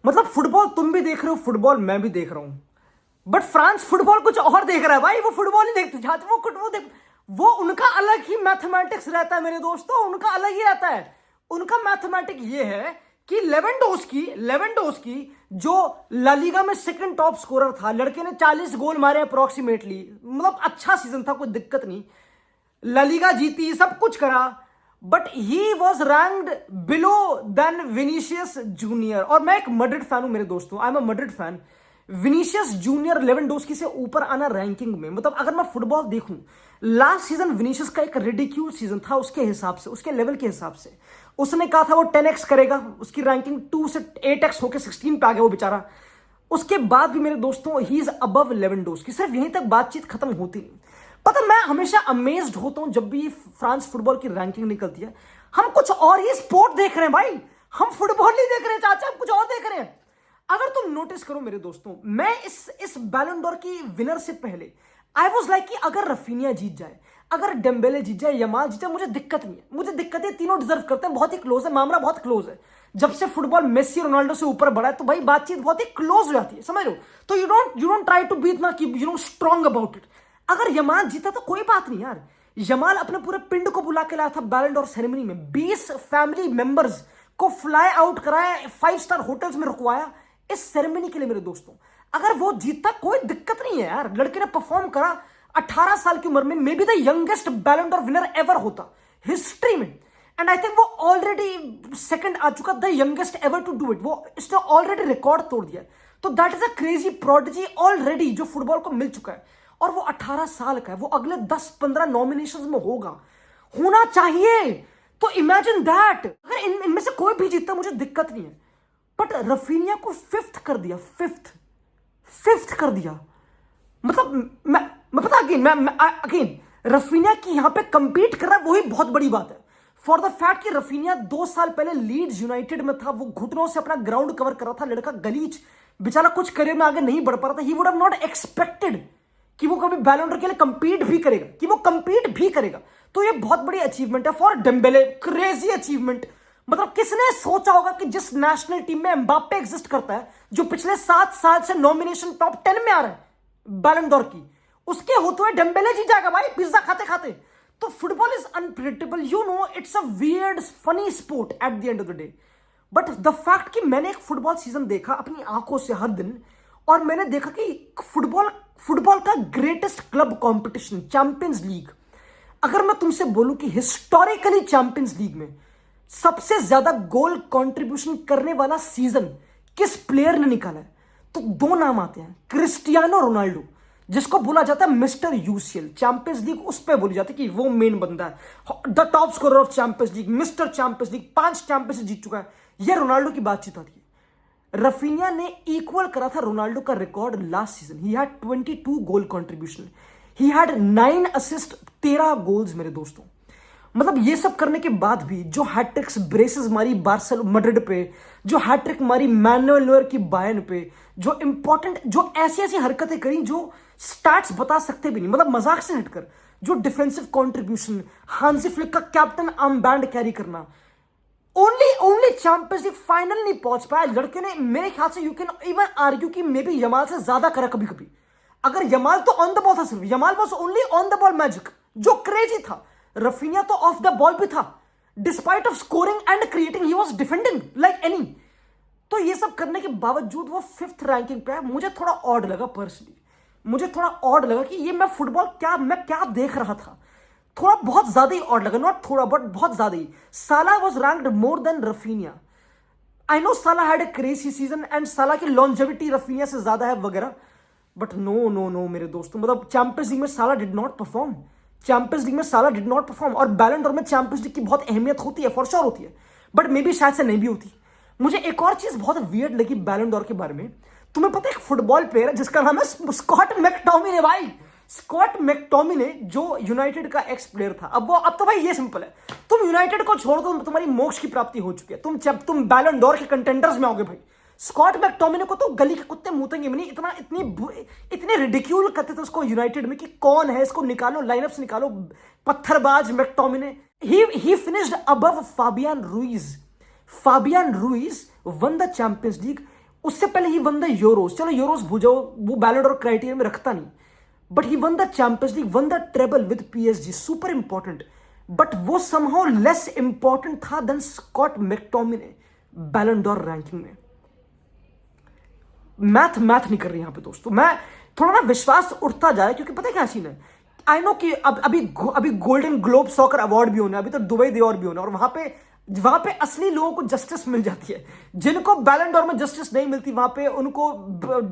मतलब फुटबॉल तुम भी देख रहे हो, फुटबॉल मैं भी देख रहा हूं, बट फ्रांस फुटबॉल कुछ और देख रहा है भाई। वो फुटबॉल ही देखते चाहते, वो उनका अलग ही मैथमेटिक्स रहता है मेरे दोस्तों, उनका अलग ही रहता है। उनका मैथमेटिक ये है कि लेवेंडोस्की जो ला लीगा में सेकंड टॉप स्कोरर था, लड़के ने 40 गोल मारे अप्रोक्सीमेटली, मतलब अच्छा सीजन था, कोई दिक्कत नहीं, ला लीगा जीती, सब कुछ करा, but he was ranked below then Vinicius Junior. और मैं एक मड्रिड फैन हूं मेरे दोस्तों, I am a Madrid fan. Vinicius Junior Lewandowski से ऊपर आना रैंकिंग में, मतलब अगर मैं फुटबॉल देखूं, लास्ट सीजन विनीशियस का एक रिडिक्यूल सीजन था उसके हिसाब से, उसके लेवल के हिसाब से। उसने कहा था वो 10x करेगा, उसकी रैंकिंग 2 से 8x होकर 16 पे आ गया वो बेचारा। उसके बाद भी मेरे दोस्तों ही इज अबव लेवेंडोस्की, सिर्फ यहीं तक बातचीत खत्म होती नहीं। पता, मैं हमेशा अमेज्ड होता हूं जब भी फ्रांस फुटबॉल की रैंकिंग निकलती है। हम कुछ और ही स्पोर्ट देख रहे हैं भाई, हम फुटबॉल नहीं देख रहे हैं चाचा, हम कुछ और देख रहे हैं। अगर तुम नोटिस करो मेरे दोस्तों, मैं इस बैलन डोर की विनर से पहले आई वॉज लाइक कि अगर रफीनिया जीत जाए, अगर डेम्बेले जीत जाए, यमाल जीत जाए, मुझे दिक्कत नहीं है, मुझे दिक्कत है, तीनों डिजर्व करते हैं, बहुत ही क्लोज है, मामला बहुत क्लोज है। जब से फुटबॉल मेसी रोनाल्डो से ऊपर बढ़ा है तो भाई बातचीत बहुत ही क्लोज हो जाती है, समझ लो। तो you don't try to be इतना स्ट्रॉन्ग अबाउट इट। अगर यमाल जीता तो कोई बात नहीं यार, यमाल अपने पूरे पिंड को बुला के लाया था बैलन डोर सेरेमनी में, 20 फैमिली मेंबर्स को फ्लाई आउट कराया, 5 स्टार होटल्स में रुकवाया इस सेरेमनी के लिए मेरे दोस्तों। अगर वो जीतता कोई दिक्कत नहीं है यार, लड़के ने परफॉर्म करा, 18 साल की उम्र में, may be the youngest Ballon d'Or winner ever होता हिस्ट्री में। एंड आई थिंक वो ऑलरेडी सेकंड आ चुका, the youngest ever to do it, वो इसने ऑलरेडी रिकॉर्ड तोड़ दिया। तो that is a crazy prodigy already जो फुटबॉल को मिल चुका है। और वो 18 साल का है, वो अगले 10-15 नॉमिनेशंस में होना चाहिए। तो इमेजिन दैट, अगर इनमें से कोई भी जीतता मुझे दिक्कत नहीं है, बट रफीनिया को फिफ्थ कर दिया, फिफ्थ कर दिया। मतलब मैं पता, अगेन रफीनिया की यहां पे कंपीट कर रहा है, वही बहुत बड़ी बात है। फॉर द फैक्ट कि रफीनिया 2 साल पहले लीड्स यूनाइटेड में था, वो घुटनों से अपना ग्राउंड कवर कर रहा था, लड़का गलीच बेचारा, कुछ करियर में आगे नहीं बढ़ पा रहा था। He would have not expected कि वो कभी बैलन डोर के लिए कंपीट भी करेगा, तो ये बहुत बड़ी अचीवमेंट है फॉर डेम्बेले, क्रेजी अचीवमेंट। मतलब किसने सोचा होगा कि जिस नेशनल टीम में एम्बाप्पे एग्जिस्ट करता है, जो पिछले 7 साल से नॉमिनेशन टॉप 10 में आ रहा है बैलन डोर की, उसके होते हुए डेम्बेले जीत जाएगा भाई, पिज्जा खाते खाते। तो football is unpredictable, it's a weird funny sport at the end of the day. But the fact कि मैंने एक फुटबॉल सीजन देखा अपनी आंखों से हर दिन, और मैंने देखा कि फुटबॉल का greatest club competition champions league, अगर मैं तुमसे बोलूं कि हिस्टोरिकली चैंपियंस लीग में सबसे ज्यादा गोल कंट्रीब्यूशन करने वाला सीजन किस प्लेयर ने निकाला है, तो 2 नाम आते हैं। क्रिस्टियानो रोनाल्डो, जिसको बोला जाता है मिस्टर यूसीएल, चैंपियंस लीग उस पर बोली जाती है कि वो मेन बंदा है, the top scorer of Champions League, mister Champions League, 5 Champions जीत चुका है, ये रोनाल्डो की बातचीत आती है। रफीनिया ने इक्वल करा था रोनाल्डो का record last season, he had 22 goal contribution, he had 9 assist, 13 goals मेरे दोस्तों। मतलब ये सब करने के बाद भी जो हैट्रिक्स ब्रेसेस मारी मड्रिड पे, जो हैट्रिक मारी मैनुअल नोयर की बायर्न पे, जो इंपॉर्टेंट, जो ऐसी हरकतें करी जो स्टैट्स बता सकते भी नहीं, मतलब मजाक से हटकर, जो डिफेंसिव कंट्रीब्यूशन, हांसी फ्लिक का कैप्टन आर्म बैंड कैरी करना, ओनली चैंपियंस लीग फाइनल नहीं पहुंच पाया लड़के ने। मेरे ख्याल से यू कैन इवन आर्ग्यू कि मे बी यमाल से ज्यादा करा कभी कभी। अगर यमाल तो ऑन द बॉल था, सिर्फ Yamal was only on the ball magic, जो क्रेजी था। रफीनिया तो ऑफ द बॉल भी था, despite of scoring and creating he was defending like any. तो ये सब करने के बावजूद वो 5th रैंकिंग पे है। मुझे थोड़ा ऑड लगा पर्सनली, मुझे थोड़ा ऑड लगा कि ये मैं क्या देख रहा था, थोड़ा बहुत ज्यादा ही ऑड लगा, नॉट थोड़ा बट बहुत ज्यादा ही। Salah was ranked more than Raphinha. I know Salah had a crazy season and Salah की लॉन्जेविटी रफीनिया से ज्यादा है वगैरह, बट नो मेरे दोस्तों, मतलब चैंपियंस लीग में साला डिड नॉट परफॉर्म, और बैलन डोर में चैंपियंस लीग की बहुत अहमियत होती है, फॉर श्योर होती है, बट मे बी शायद से नहीं भी होती। मुझे एक और चीज बहुत वियर्ड लगी बैलन डोर के बारे में। तुम्हें पता है एक फुटबॉल प्लेयर है जिसका नाम है स्कॉट मैकटोमिने भाई, स्कॉट मैकटोमिने, जो यूनाइटेड का एक्स प्लेयर था। अब तो भाई ये सिंपल है, तुम यूनाइटेड को छोड़ दो, तुम्हारी मोक्ष की प्राप्ति हो चुकी है, तुम बैलन डोर के कंटेंडर्स में आओगे भाई। स्कॉट मैकटोमिने को तो गली के कुत्ते मूतेंगे भी नहीं, इतने रिडिक्यूल करते थे उसको यूनाइटेड में कि कौन है, इसको निकालो, लाइनअप से निकालो, पत्थरबाज McTominay. He finished above Fabian Ruiz won the Champions League. उससे पहले ही वन द यूरोस, चलो यूरोस भूलो, वो बैलन डोर क्राइटेरिया में रखता नहीं, but he won the Champions League, won the treble with PSG, super important. But वो समहाउ लेस इंपॉर्टेंट था than Scott McTominay Ballon d'Or ranking में। मैथ नहीं कर रही यहां पे दोस्तों, मैं थोड़ा ना विश्वास उठता जाए, क्योंकि पता है क्या सीन है, आई नो कि अभी गोल्डन ग्लोब सॉकर अवार्ड भी होना है, अभी तो दुबई दे और भी होना है, और वहां पे असली लोगों को जस्टिस मिल जाती है। जिनको बैलन डोर में जस्टिस नहीं मिलती, वहां पे उनको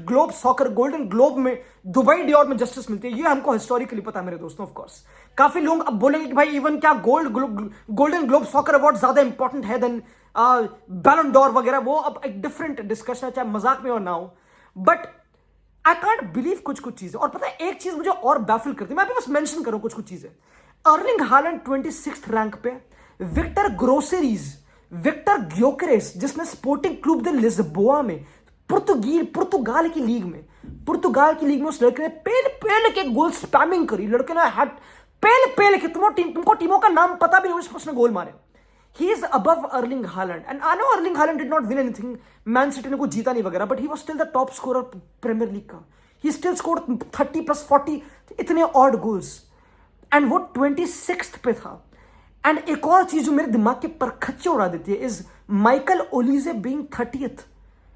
ग्लोब सॉकर गोल्डन ग्लोब में, दुबई डियोर में जस्टिस मिलती है। ये हमको हिस्टोरिकली पता है मेरे दोस्तों। ऑफ कोर्स काफी लोग अब बोलेंगे कि भाई इवन क्या गोल्डन ग्लोब सॉकर अवार्ड ज्यादा इंपॉर्टेंट है देन बैलन डोर वगैरह, वो अब एक डिफरेंट डिस्कशन है, चाहे मजाक में और ना हो। बट आई कांट बिलीव कुछ चीजें, और पता है एक चीज मुझे और बैफल करती है, मैं अभी बस मेंशन करूं कुछ चीजें। अर्लिंग हालैंड 26th रैंक पे, विक्टर ग्रोसरीज, विक्टर ग्योकेरेस जिसने स्पोर्टिंग क्लब दे लिस्बोआ में पुर्तगाल की लीग में उस लड़के ने पेल के गोल स्पैमिंग करी। लड़के ने पेल के, तुमको टीमों का नाम पता भी नहीं उसने गोल मारे। He is above Erling Haaland, and I know Erling Haaland did not win anything. Man City ने कुछ जीता नहीं वगैरह, but he was still the top scorer Premier League का। He still scored 30 + 40 इतने ऑड गोल्स, एंड वो 26th पे था। एंड एक और चीज जो मेरे दिमाग के परखच्चे उड़ा देती है is Michael Olise being 30th।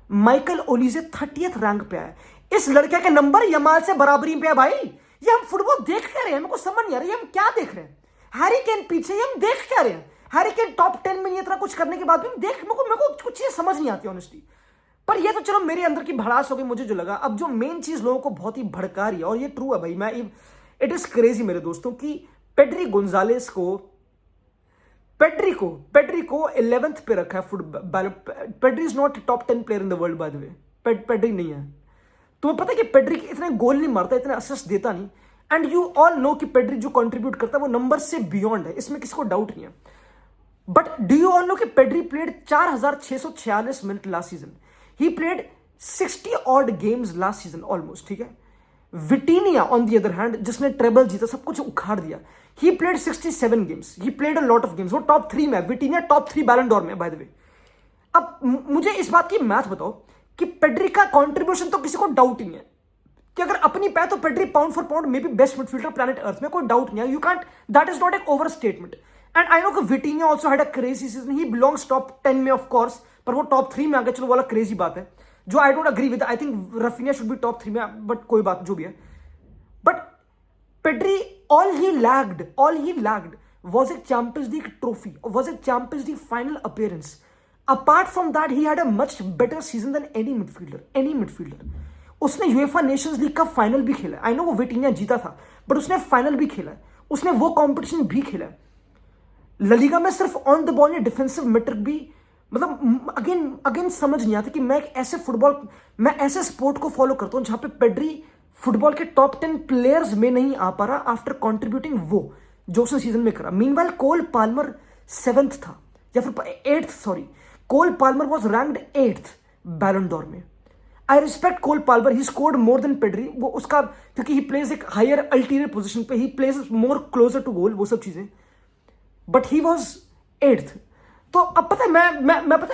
Michael Olise 30th rank पे आया। इस लड़के के नंबर यमाल से बराबरी पे है भाई। ये हम फुटबॉल देख क्या रहे हैं, मेरे को समझ नहीं आ रहा है हम क्या देख रहे हैं। हैरी केन पीछे, ये हम देख क्या रहे हैं। हैरी केन टॉप 10 में इतना कुछ करने के बाद भी मेरे को कुछ चीज समझ नहीं आती ऑनेस्टली। पर ये तो चलो मेरे अंदर की भड़ास हो गई, मुझे जो लगा। अब जो मेन चीज लोगों को बहुत ही भड़का रही है, और ये ट्रू है भाई, इट इज क्रेजी मेरे दोस्तों, कि पेड्री गोंजालेस को 11th पे रखा है football. Pedri is not top 10 player in the world by the way. Pedri नहीं है। तुम्हें पता है कि पेड्री इतने गोल नहीं मारता, इतने असिस्ट देता नहीं, एंड यू ऑल नो कि पेड्री जो कंट्रीब्यूट करता है वो नंबर से बियॉन्ड है, इसमें किसी को डाउट नहीं है। But do you all know कि Pedri played 4646 minute last season. He played 60 odd games last season almost, ठीक है। Vitinha on the other hand, जिसने ट्रेबल जीता, सब कुछ उखाड़ दिया, he played 67 games. He played a lot of games. वो टॉप 3 में है। विटीनिया टॉप 3 बैलन डोर में बाय द वे। अब मुझे इस बात की मैथ बताओ कि पेड्री का कॉन्ट्रीब्यूशन तो किसी को डाउट ही नहीं है कि अगर अपनी पे तो पेड्री पाउंड फॉर पाउंड में भी बेस्ट मिडफील्डर प्लैनेट अर्थ में, कोई डाउट नहीं है। You can't, that is not एक over statement. And I know कि Vitinha also had a crazy season. He belongs top 10 में ऑफ कोर्स, पर वो टॉप 3 में आ गया, चलो वाला क्रेजी बात है, जो I don't agree with. I think Raphinha should be top 3 में, बट कोई बात जो भी है। But Pedri, all he lacked was a Champions League trophy, was a Champions League final appearance. Apart from that, he had a much better season than any midfielder. उसने UEFA Nations League का final भी खेला। I know वो विटीनिया जीता था, but उसने final भी खेला है, उसने वो कॉम्पिटिशन भी खेला है। ललीगा में सिर्फ ऑन द बॉल या डिफेंसिव मेट्रिक भी, मतलब अगेन समझ नहीं आता कि मैं ऐसे स्पोर्ट को फॉलो करता हूं जहां पे पेड्री फुटबॉल के टॉप 10 प्लेयर्स में नहीं आ पा रहा आफ्टर कंट्रीब्यूटिंग वो जो उसने सीजन में करा। मीनवाइल कोल पाल्मर 7th था, या फिर 8th, sorry. Cole Palmer was ranked 8th Ballon d'Or में। I respect Cole Palmer, he scored more than Pedri. वो उसका, क्योंकि ही प्लेज एक हायर अल्टीरियर पोजीशन पे, he plays more closer to goal, वो सब चीजें, बट ही वाज 8th। तो अब पता है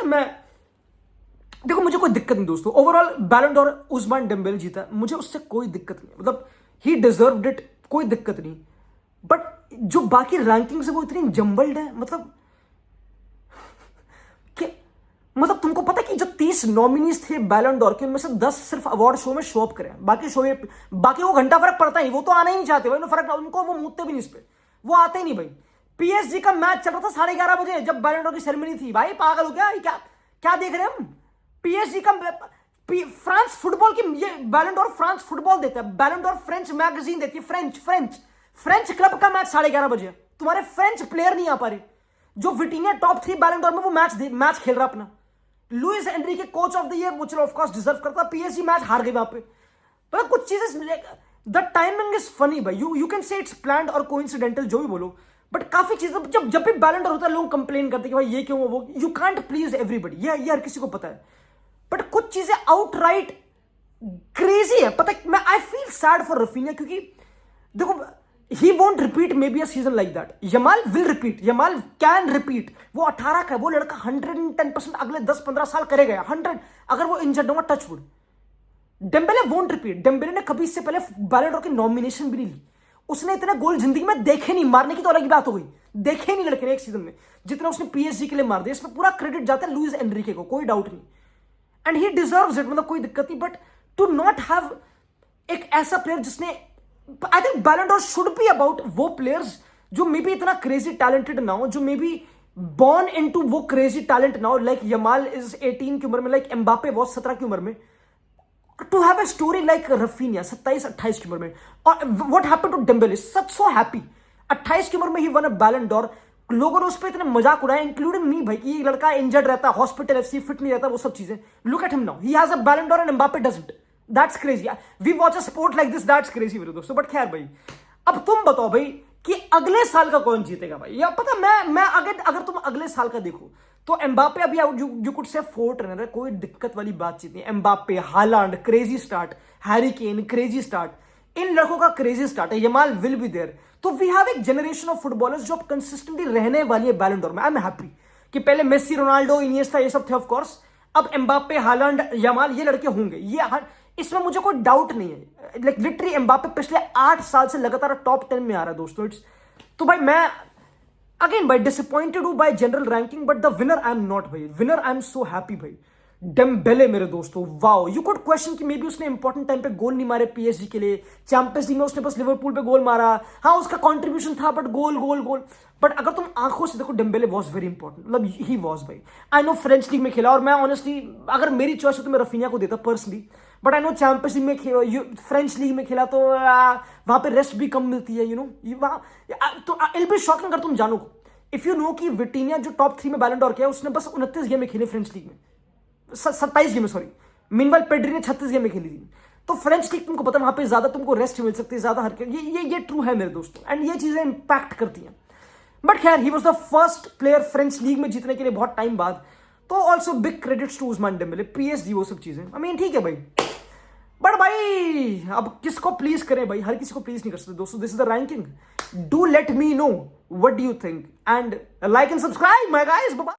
मैं देखो, मुझे कोई दिक्कत नहीं दोस्तों। ओवरऑल बैलन डोर उस्मान डेम्बेले जीता, मुझे उससे कोई दिक्कत नहीं, मतलब ही डिजर्व्ड इट, कोई दिक्कत नहीं। बट जो बाकी रैंकिंग्स है वो इतनी जंबल्ड है, मतलब तुमको पता है कि जो 30 नॉमिनीज थे बैलन डोर के, उनमें से 10 सिर्फ अवार्ड शो में शो अप करे। बाकी वो घंटा फर्क पड़ता ही, वो तो आना ही नहीं चाहते भाई, फर्क उनको, वो मूतते भी नहीं इस पे, वो आते ही नहीं भाई। पीएसजी का मैच चल रहा था 11:30 बजे जब बैलन डोर की सेरेमनी थी। भाई पागल हो गया, क्या देख रहे हैं हम। पीएसजी का फ्रांस फुटबॉल की, ये बैलन डोर फ्रांस फुटबॉल देता है, बैलन डोर फ्रेंच मैगजीन देती है। फ्रेंच क्लब का मैच 11:30 बजे, तुम्हारे फ्रेंच प्लेयर नहीं आ पा रहे। जो विटीनिया टॉप 3 बैलन डोर में वो मैच खेल रहा अपना। Luis Enrique coach of the year, वो चलो ऑफ कोर्स डिजर्व करता। पीएसजी मैच हार गई वहां पे। पर कुछ चीजें, द टाइमिंग इज फनी भाई। You can say it's planned और कोइंसिडेंटल, जो भी बोलो, बट काफी चीजें जब भी बैलन डोर होता है लोग कंप्लेन करते हैं कि भाई ये क्यों, वो। यू कांट प्लीज एवरीबडी, ये हर किसी को पता है। बट कुछ चीजें आउटराइट क्रेजी है। पता है, मैं I feel sad for Raphinha, क्योंकि देखो he won't repeat maybe a season like that. Yamal will repeat, Yamal can repeat. वो 18 का है, वो लड़का 110% अगले 10-15 साल करेगा. 100 अगर वो इंजर्ड होगा, touch wood. Dembélé won't repeat. Dembélé ने कभी इससे पहले बैलन डोर की नॉमिनेशन भी नहीं ली. उसने इतने गोल जिंदगी में देखे नहीं. मारने की तो अलग ही बात हो गई, देखे नहीं लड़के ने एक सीजन में जितना उसने पीएसजी के लिए मार दिया. इसमें पूरा क्रेडिट जाता है लुइस एनरिके को, कोई डाउट नहीं. एंड ही डिजर्व्स इट, मतलब कोई दिक्कत नहीं. बट टू नॉट हैव एक ऐसा प्लेयर जिसने, आई थिंक बैलन डोर शुड बी अबाउट वो प्लेयर्स जो मे बी इतना क्रेजी टैलेंटेड ना हो, जो मे बी बॉर्न इनटू वो क्रेजी टैलेंट ना हो. लाइक यमाल इज 18 की उम्र में, लाइक एम्बापे बहुत 17 की उम्र में. To have a story like Raphinha 27-28 की उम्र में. और what happened to Dembele, such so happy. 28 की उम्र में ही वन अ बैलन डोर. लोगों ने उस पर इतने मजाक उड़ाया, इंक्लूडिंग मी भाई, कि ये लड़का इंजर्ड रहता है, हॉस्पिटल एफसी, फिट नहीं रहता, वो सब चीजें. Look at him now, he has a Ballon d'Or and Mbappe doesn't. That's crazy. We watch a sport like this, that's crazy मेरे दोस्तों. बट खैर भाई, अब तुम बताओ भाई कि अगले साल का कौन जीतेगा भाई. या पता, मैं अगर तुम अगले साल का देखो तो एम्बापे अभी you could say fourth runner है, कोई दिक्कत वाली बातचीत नहीं. Mbappe, Haaland crazy start, Harry Kane crazy start. इन लड़कों का क्रेजी स्टार्ट है. Yamal will be there. तो वी हैव एक जनरेशन ऑफ फुटबॉलर्स जो अब कंसिस्टेंटली रहने वाली है बैलन डोर में. आई एम हैप्पी कि पहले मेसी, रोनाल्डो, इनिएस्टा ये सब थे ऑफ कोर्स. अब एम्बापे, हालांड, यमाल ये लड़के होंगे. इसमें मुझे कोई डाउट नहीं है. लाइक लिटरली एम्बापे पिछले 8 साल से लगातार टॉप 10 में आ रहा है दोस्तों. इट्स तो भाई, मैं अगेन भाई डिसअपॉइंटेड हूं by general ranking, but the winner I am not भाई. Winner I am so happy भाई. डेम्बेले मेरे दोस्तों, वाओ. यू कुड क्वेश्चन कि मे बी उसने इंपॉर्टेंट टाइम पे गोल नहीं मारे पीएसजी के लिए. चैंपियंस लीग में उसने बस लिवरपूल पे गोल मारा. हाँ, उसका कंट्रीब्यूशन था, but goal goal goal. But अगर तुम आंखों से देखो, डेम्बेले वाज वेरी इंपॉर्टेंट. मतलब ही वाज भाई. आई नो फ्रेंच लीग में खेला, और मैं ऑनेस्टली अगर मेरी चॉइस हो तो मैं रफीनिया को देता personally. But I know champions league में, फ्रेंच लीग में खेला तो वहां पे रेस्ट भी कम मिलती है. यू नो, तो इट बी शॉकिंग अगर तुम जानो, इफ यू नो कि विटिनिया जो टॉप 3 में बैलन डोर किया, उसने बस 29 गेम में खेले फ्रेंच लीग में. 27 गेम में, सॉरी. मीनवाइल पेड्री ने 36 गेम में खेली थी. तो फ्रेंच लीग तुमको पता है, वहां पे ज्यादा तुमको रेस्ट मिल सकती है, ज्यादा हरकत. ये ट्रू है मेरे दोस्तों, एंड ये चीजें इंपैक्ट करती हैं. बट खैर, he was the first player French league में जीतने के लिए बहुत टाइम बाद. तो also big credits to Ousmane Dembele, PSG, वो सब चीजें. आई मीन ठीक है भाई. बट भाई, अब किसको प्लीज करें भाई, हर किसी को प्लीज नहीं कर सकते दोस्तों. This is the ranking. Do let me know what do you think, and like and subscribe my guys. Bye.